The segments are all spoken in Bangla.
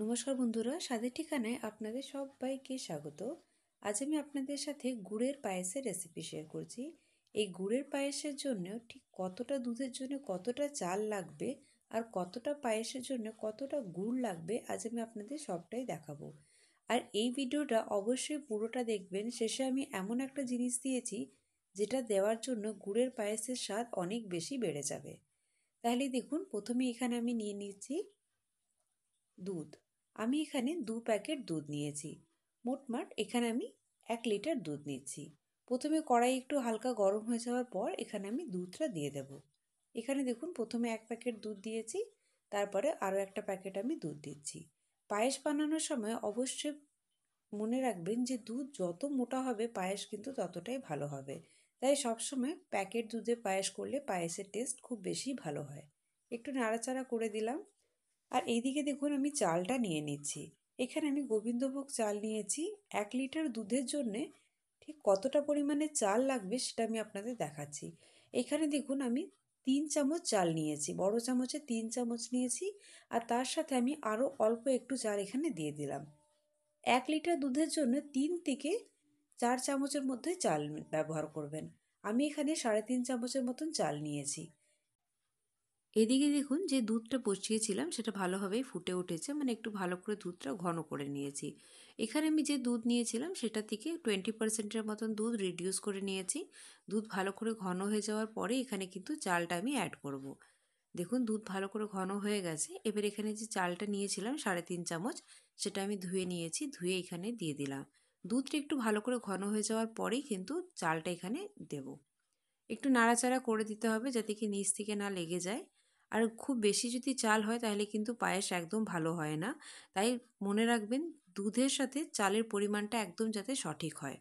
নমস্কার বন্ধুরা, স্বাদের ঠিকানায় আপনাদের সবাইকে স্বাগত। আজ আমি আপনাদের সাথে গুড়ের পায়েসের রেসিপি শেয়ার করছি। এই গুড়ের পায়েসের জন্য ঠিক কতটা দুধের জন্য কতটা চাল লাগবে আর কতটা পায়েসের জন্য কতটা গুড় লাগবে আজ আমি আপনাদের সবটাই দেখাবো। আর এই ভিডিওটা অবশ্যই পুরোটা দেখবেন। শেষে আমি এমন একটা জিনিস দিয়েছি যেটা দেওয়ার জন্য গুড়ের পায়েসের স্বাদ অনেক বেশি বেড়ে যাবে। তাহলে দেখুন, প্রথমে এখানে আমি নিয়ে নিচ্ছি দুধ। আমি এখানে 2 প্যাকেট দুধ নিয়েছি। মোটমাট এখানে আমি 1 লিটার দুধ নিচ্ছি। প্রথমে কড়াই একটু হালকা গরম হয়ে যাওয়ার পর এখানে আমি দুধটা দিয়ে দেব। এখানে দেখুন, প্রথমে 1 প্যাকেট দুধ দিয়েছি, তারপরে আরও একটা প্যাকেট আমি দুধ দিচ্ছি। পায়েস বানানোর সময় অবশ্যই মনে রাখবেন যে দুধ যত মোটা হবে পায়েস কিন্তু ততটাই ভালো হবে। তাই সবসময় প্যাকেট দুধে পায়েস করলে পায়েসের টেস্ট খুব বেশি ভালো হয়। একটু নাড়াচাড়া করে দিলাম। আর এইদিকে দেখুন, আমি চালটা নিয়ে নিচ্ছি। এখানে আমি গোবিন্দভোগ চাল নিয়েছি। 1 লিটার দুধের জন্যে ঠিক কতটা পরিমাণে চাল লাগবে সেটা আমি আপনাদের দেখাচ্ছি। এখানে দেখুন, আমি 3 চামচ চাল নিয়েছি, বড় চামচে 3 চামচ নিয়েছি। আর তার সাথে আমি আরও অল্প একটু চাল এখানে দিয়ে দিলাম। 1 লিটার দুধের জন্য 3 থেকে 4 চামচের মধ্যে চাল ব্যবহার করবেন। আমি এখানে 3.5 চামচের মতন চাল নিয়েছি। এদিকে দেখুন, যে দুধটা বসিয়েছিলাম সেটা ভালোভাবেই ফুটে উঠেছে, মানে একটু ভালো করে দুধটা ঘন করে নিয়েছি। এখানে আমি যে দুধ নিয়েছিলাম সেটা থেকে 20%-এর মতন দুধ রিডিউস করে নিয়েছি। দুধ ভালো করে ঘন হয়ে যাওয়ার পরে এখানে কিন্তু চালটা আমি অ্যাড করব। দেখুন, দুধ ভালো করে ঘন হয়ে গেছে। এবার এখানে যে চালটা নিয়েছিলাম 3.5 চামচ, সেটা আমি ধুয়ে নিয়েছি, ধুয়ে এখানে দিয়ে দিলাম। দুধটা একটু ভালো করে ঘন হয়ে যাওয়ার পরেই কিন্তু চালটা এখানে দেব। একটু নাড়াচাড়া করে দিতে হবে যাতে কি নিচ থেকে না লেগে যায়। আর খুব বেশি যদি চাল হয় তাহলে কিন্তু পায়েস একদম ভালো হয় না। তাই মনে রাখবেন দুধের সাথে চালের পরিমাণটা একদম যাতে সঠিক হয়।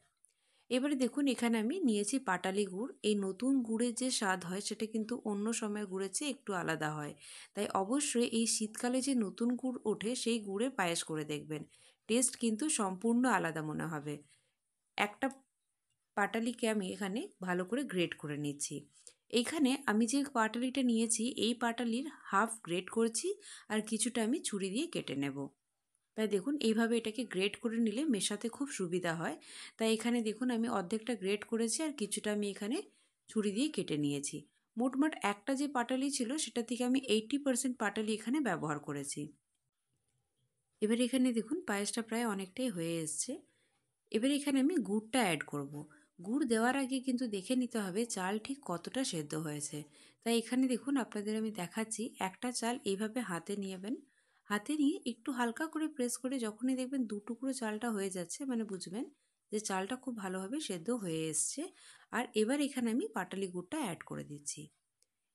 এবারে দেখুন, এখানে আমি নিয়েছি পাটালি গুড়। এই নতুন গুড়ের যে স্বাদ হয় সেটা কিন্তু অন্য সময়ের গুড়ের চেয়ে একটু আলাদা হয়। তাই অবশ্যই এই শীতকালে যে নতুন গুড় ওঠে সেই গুড়ে পায়েস করে দেখবেন, টেস্ট কিন্তু সম্পূর্ণ আলাদা মনে হবে। একটা পাটালিকে আমি এখানে ভালো করে গ্রেট করে নিচ্ছি। এইখানে আমি যে পাটালিটা নিয়েছি এই পাটালির হাফ গ্রেট করেছি, আর কিছুটা আমি ছুরি দিয়ে কেটে নেব। তাই দেখুন, এইভাবে এটাকে গ্রেট করে নিলে মেশাতে খুব সুবিধা হয়। তাই এখানে দেখুন, আমি অর্ধেকটা গ্রেট করেছি আর কিছুটা আমি এখানে ছুরি দিয়ে কেটে নিয়েছি। মোটমাট একটা যে পাটালি ছিল সেটা থেকে আমি 80% পাটালি এখানে ব্যবহার করেছি। এবার এখানে দেখুন, পায়েসটা প্রায় অনেকটাই হয়ে এসছে। এবার এখানে আমি গুড়টা অ্যাড করব। গুড় দেওয়ার আগে কিন্তু দেখে নিতে হবে চাল ঠিক কতটা সেদ্ধ হয়েছে। তাই এখানে দেখুন, আপনাদের আমি দেখাচ্ছি। একটা চাল এইভাবে হাতে নেবেন, হাতে নিয়ে একটু হালকা করে প্রেস করে যখনই দেখবেন 2 টুকরো চালটা হয়ে যাচ্ছে, মানে বুঝবেন যে চালটা খুব ভালোভাবে সেদ্ধ হয়ে এসছে। আর এবার এখানে আমি পাটালি গুড়টা অ্যাড করে দিচ্ছি।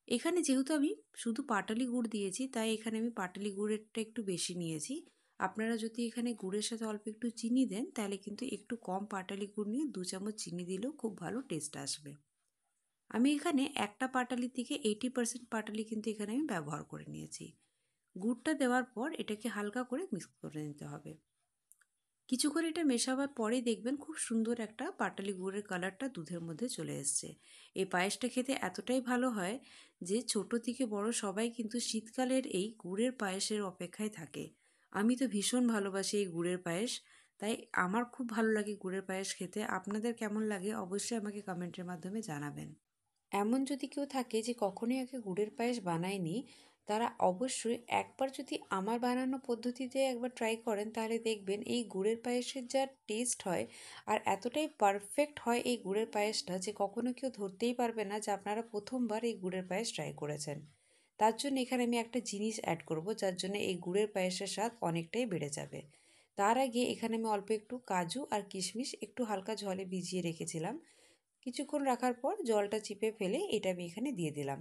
এখানে যেহেতু আমি শুধু পাটালি গুড় দিয়েছি তাই এখানে আমি পাটালি গুড়েরটা একটু বেশি নিয়েছি। আপনারা যদি এখানে গুড়ের সাথে অল্প একটু চিনি দেন তাহলে কিন্তু একটু কম পাটালি গুড় নিয়ে 2 চামচ চিনি দিলেও খুব ভালো টেস্ট আসবে। আমি এখানে একটা পাটালি থেকে 80% পাটালি কিন্তু এখানে আমি ব্যবহার করে নিয়েছি। গুড়টা দেওয়ার পর এটাকে হালকা করে মিক্স করে নিতে হবে। কিছুক্ষণ এটা মেশাবার পরেই দেখবেন খুব সুন্দর একটা পাটালি গুড়ের কালারটা দুধের মধ্যে চলে এসছে। এই পায়েসটা খেতে এতটাই ভালো হয় যে ছোট থেকে বড় সবাই কিন্তু শীতকালের এই গুড়ের পায়েসের অপেক্ষায় থাকে। আমি তো ভীষণ ভালোবাসি এই গুড়ের পায়েস। তাই আমার খুব ভালো লাগে গুড়ের পায়েস খেতে। আপনাদের কেমন লাগে অবশ্যই আমাকে কমেন্টের মাধ্যমে জানাবেন। এমন যদি কেউ থাকে যে কখনোই আগে গুড়ের পায়েস বানায়নি, তারা অবশ্যই একবার যদি আমার বানানো পদ্ধতিতে একবার ট্রাই করেন তাহলে দেখবেন এই গুড়ের পায়েসের যা টেস্ট হয় আর এতটাই পারফেক্ট হয় এই গুড়ের পায়েসটা যে কখনো কেউ ধরতেই পারবে না যে আপনারা প্রথমবার এই গুড়ের পায়েস ট্রাই করেছেন। তার জন্য এখানে আমি একটা জিনিস অ্যাড করব যার জন্য এই গুড়ের পায়েসের স্বাদ অনেকটাই বেড়ে যাবে। তার আগে এখানে আমি অল্প একটু কাজু আর কিশমিশ একটু হালকা জলে ভিজিয়ে রেখেছিলাম। কিছুক্ষণ রাখার পর জলটা চিপে ফেলে এটা আমি এখানে দিয়ে দিলাম।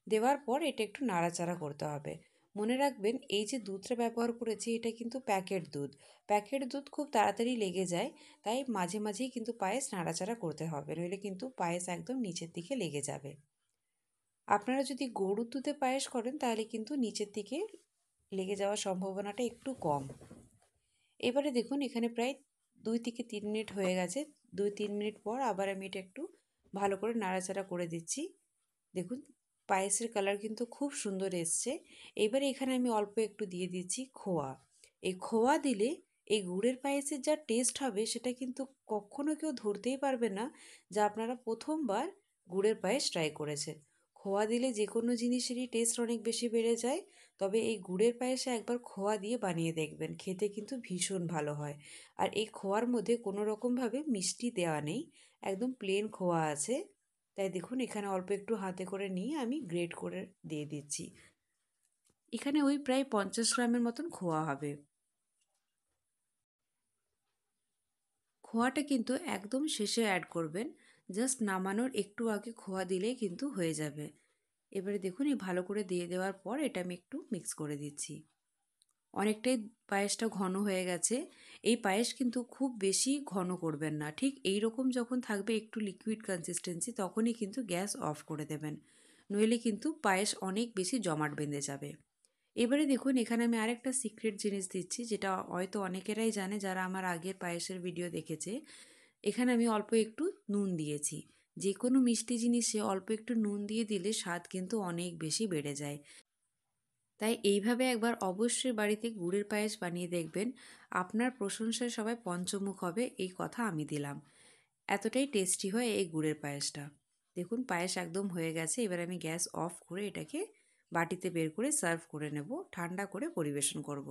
দেওয়ার পর এটা একটু নাড়াচাড়া করতে হবে। মনে রাখবেন এই যে দুধটা ব্যবহার করেছি এটা কিন্তু প্যাকেট দুধ। প্যাকেট দুধ খুব তাড়াতাড়ি লেগে যায়। তাই মাঝে মাঝেই কিন্তু পায়েস নাড়াচাড়া করতে হবে, নইলে কিন্তু পায়েস একদম নিচের দিকে লেগে যাবে। আপনারা যদি গরুর দুধে পায়েস করেন তাহলে কিন্তু নিচের দিকে লেগে যাওয়ার সম্ভাবনাটা একটু কম। এবারে দেখুন, এখানে প্রায় 2 থেকে 3 মিনিট হয়ে গেছে। 2-3 মিনিট পর আবার আমি এটা একটু ভালো করে নাড়াচাড়া করে দিচ্ছি। দেখুন, পায়েসের কালার কিন্তু খুব সুন্দর এসছে। এবারে এখানে আমি অল্প একটু দিয়ে দিচ্ছি খোয়া। এই খোয়া দিলে এই গুড়ের পায়েসের যা টেস্ট হবে সেটা কিন্তু কখনো কেউ ধরতেই পারবে না যে আপনারা প্রথমবার গুড়ের পায়েস ট্রাই করেছেন। খোয়া দিলে যে কোনো জিনিসেরই টেস্ট অনেক বেশি বেড়ে যায়, তবে এই গুড়ের পায়েসে একবার খোয়া দিয়ে বানিয়ে দেখবেন, খেতে কিন্তু ভীষণ ভালো হয়। আর এই খোয়ার মধ্যে কোনো রকমভাবে মিষ্টি দেওয়া নেই, একদম প্লেন খোয়া আছে। তাই দেখুন এখানে অল্প একটু হাতে করে নিয়ে আমি গ্রেট করে দিয়ে দিচ্ছি। এখানে ওই প্রায় 50 গ্রামের মতন খোয়া হবে। খোয়াটা কিন্তু একদম শেষে অ্যাড করবেন, জাস্ট নামানোর একটু আগে খোয়া দিলেই কিন্তু হয়ে যাবে। এবারে দেখুন এই ভালো করে দিয়ে দেওয়ার পর এটা আমি একটু মিক্স করে দিচ্ছি। অনেকটাই পায়েসটা ঘন হয়ে গেছে। এই পায়েস কিন্তু খুব বেশি ঘন করবেন না, ঠিক এই রকম যখন থাকবে একটু লিকুইড কনসিস্টেন্সি তখনই কিন্তু গ্যাস অফ করে দেবেন, নইলে কিন্তু পায়েস অনেক বেশি জমাট বেঁধে যাবে। এবারে দেখুন এখানে আমি আরেকটা সিক্রেট জিনিস দিচ্ছি, যেটা হয়তো অনেকেরাই জানে যারা আমার আগের পায়েসের ভিডিও দেখেছে। এখানে আমি অল্প একটু নুন দিয়েছি। যে কোনো মিষ্টি জিনিসে অল্প একটু নুন দিয়ে দিলে স্বাদ কিন্তু অনেক বেশি বেড়ে যায়। তাই এইভাবে একবার অবশ্যই বাড়িতে গুড়ের পায়েস বানিয়ে দেখবেন, আপনার প্রশংসায় সবাই পঞ্চমুখ হবে, এই কথা আমি দিলাম। এতটাই টেস্টি হয় এই গুড়ের পায়েসটা। দেখুন পায়েস একদম হয়ে গেছে, এবার আমি গ্যাস অফ করে এটাকে বাটিতে বের করে সার্ভ করে নেব, ঠান্ডা করে পরিবেশন করব।